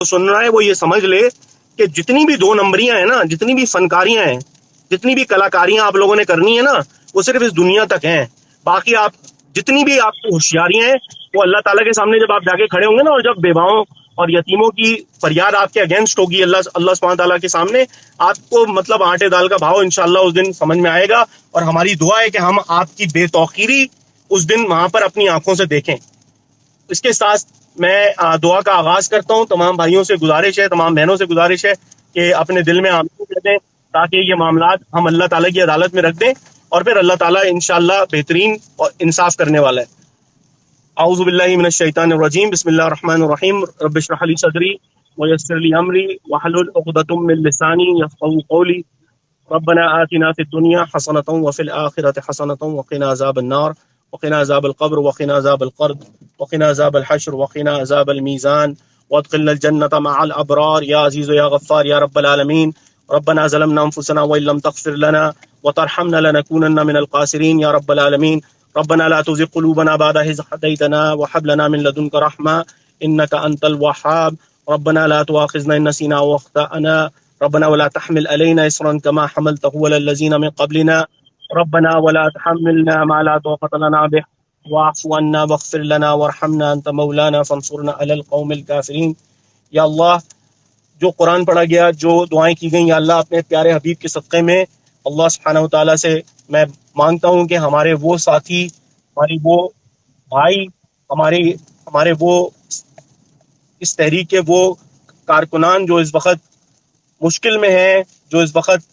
سن رہا ہے وہ یہ سمجھ لے کہ جتنی بھی دو نمبریاں ہیں نا، جتنی بھی فنکاریاں ہیں، جتنی بھی کلاکاریاں آپ لوگوں نے کرنی ہے نا، وہ صرف اس دنیا تک ہیں. باقی آپ جتنی بھی آپ کی ہوشیاریاں ہیں وہ اللہ تعالیٰ کے سامنے جب آپ جا کے کھڑے ہوں گے نا، اور جب بیواؤں اور یتیموں کی فریاد آپ کے اگینسٹ ہوگی اللہ سبحانہ تعالیٰ کے سامنے، آپ کو مطلب آٹے دال کا بھاؤ انشاءاللہ اس دن سمجھ میں آئے گا. اور ہماری دعا ہے کہ ہم آپ کی بے توقیری اس دن وہاں پر اپنی آنکھوں سے دیکھیں. اس کے ساتھ میں دعا کا آغاز کرتا ہوں. تمام بھائیوں سے گزارش ہے، تمام بہنوں سے گزارش ہے کہ اپنے دل میں آمین کر دیں تاکہ یہ معاملات ہم اللہ تعالیٰ کی عدالت میں رکھ دیں، اور پھر اللہ تعالیٰ انشاءاللہ بہترین اور انصاف کرنے والا ہے. اعوذ باللہ من الشیطان الرجیم، بسم اللہ الرحمن الرحیم. رب اشرح لی صدری ویسر لی امری واحلل عقدۃ من لسانی یفقهوا قولی. ربنا آتنا في الدنيا حسنة وفي الآخرة حسنة وقنا عذاب النار وقنا عذاب القبر وقنا عذاب القرد وقنا عذاب الحشر وقنا عذاب الميزان وادخلنا الجنة مع الأبرار يا عزيز يا غفار يا رب العالمين. ربنا ظلمنا أنفسنا وإن لم تغفر لنا وترحمنا لنكونن من الخاسرين يا رب العالمين. ربنا لا تزغ قلوبنا بعد إذ هديتنا وهب لنا من لدنك رحمة إنك أنت الوهاب. ربنا لا تؤاخذنا إن نسينا أو أخطأنا. ربنا ولا تحمل علينا إصرا كما حملته على الذين من قبلنا. ربنا ولا تحملنا ما لا طاقة لنا به واعف عنا واغفر لنا وارحمنا أنت مولانا فانصرنا على القوم الكافرين. یا اللہ، جو قرآن پڑھا گیا، جو دعائیں کی گئیں، یا اللہ اپنے پیارے حبیب کے صدقے میں اللہ سبحانہ و تعالیٰ سے میں مانگتا ہوں کہ ہمارے وہ ساتھی، ہماری وہ بھائی، ہمارے وہ اس تحریک کے وہ کارکنان جو اس وقت مشکل میں ہیں، جو اس وقت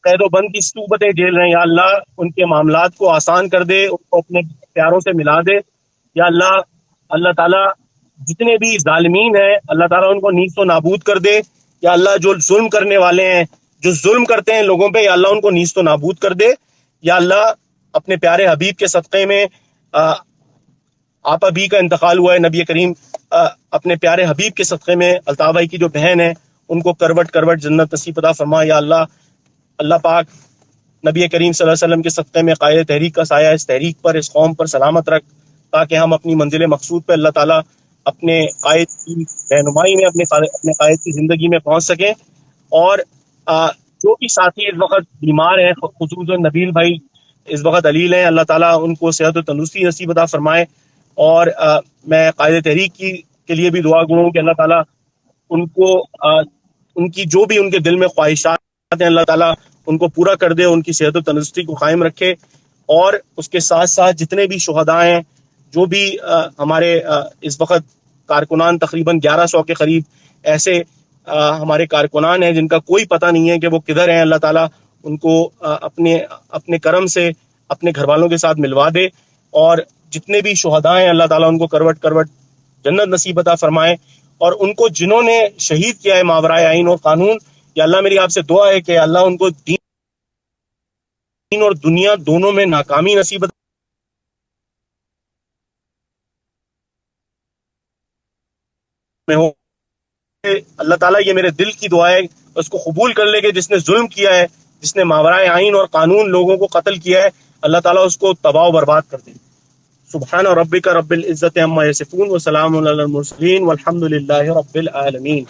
قید و بند کی صوبتیں جھیل رہے ہیں، یا اللہ ان کے معاملات کو آسان کر دے، ان کو اپنے پیاروں سے ملا دے. یا اللہ، اللہ تعالیٰ جتنے بھی ظالمین ہیں اللہ تعالیٰ ان کو نیست و نابود کر دے. یا اللہ جو ظلم کرنے والے ہیں، جو ظلم کرتے ہیں لوگوں پہ، یا اللہ ان کو نیست و نابود کر دے. یا اللہ اپنے پیارے حبیب کے صدقے میں آپ ابھی کا انتقال ہوا ہے، نبی کریم اپنے پیارے حبیب کے صدقے میں الطاف بھائی کی جو بہن ہے ان کو کروٹ کروٹ جنت نصیب عطا فرما. یا اللہ، اللہ پاک نبی کریم صلی اللہ علیہ وسلم کے صدقے میں قائد تحریک کا سایہ اس تحریک پر، اس قوم پر سلامت رکھ، تاکہ ہم اپنی منزل مقصود پہ اللہ تعالیٰ اپنے قائد کی رہنمائی میں، اپنے قائد کی زندگی میں پہنچ سکیں. اور جو بھی ساتھی اس وقت بیمار ہیں، خصوصاً نبیل بھائی اس وقت علیل ہیں، اللہ تعالیٰ ان کو صحت و تندرستی نصیب عطا فرمائے. اور میں قائد تحریک کے لیے بھی دعا گو ہوں کہ اللہ تعالیٰ ان کو ان کی جو بھی ان کے دل میں خواہشات ہیں اللہ تعالیٰ ان کو پورا کر دے، ان کی صحت و تندرستی کو قائم رکھے. اور اس کے ساتھ ساتھ جتنے بھی شہداء ہیں، جو بھی ہمارے اس وقت کارکنان، تقریباً 1100 کے قریب ایسے ہمارے کارکنان ہیں جن کا کوئی پتہ نہیں ہے کہ وہ کدھر ہیں، اللہ تعالیٰ ان کو اپنے کرم سے اپنے گھر والوں کے ساتھ ملوا دے. اور جتنے بھی شہداء ہیں اللہ تعالیٰ ان کو کروٹ کروٹ جنت نصیب عطا فرمائے. اور ان کو جنہوں نے شہید کیا ہے ماورائے آئین اور قانون، یا اللہ میری آپ سے دعا ہے کہ اللہ ان کو دین اور دنیا دونوں میں ناکامی نصیب میں ہو. اللہ تعالیٰ یہ میرے دل کی دعا ہے، اس کو قبول کر لے کہ جس نے ظلم کیا ہے، جس نے ماورائے آئین اور قانون لوگوں کو قتل کیا ہے، اللہ تعالیٰ اس کو تباہ و برباد کر دے. سبحان ربک رب العزت عما یصفون وسلام علی المرسلین والحمد للہ رب العالمین.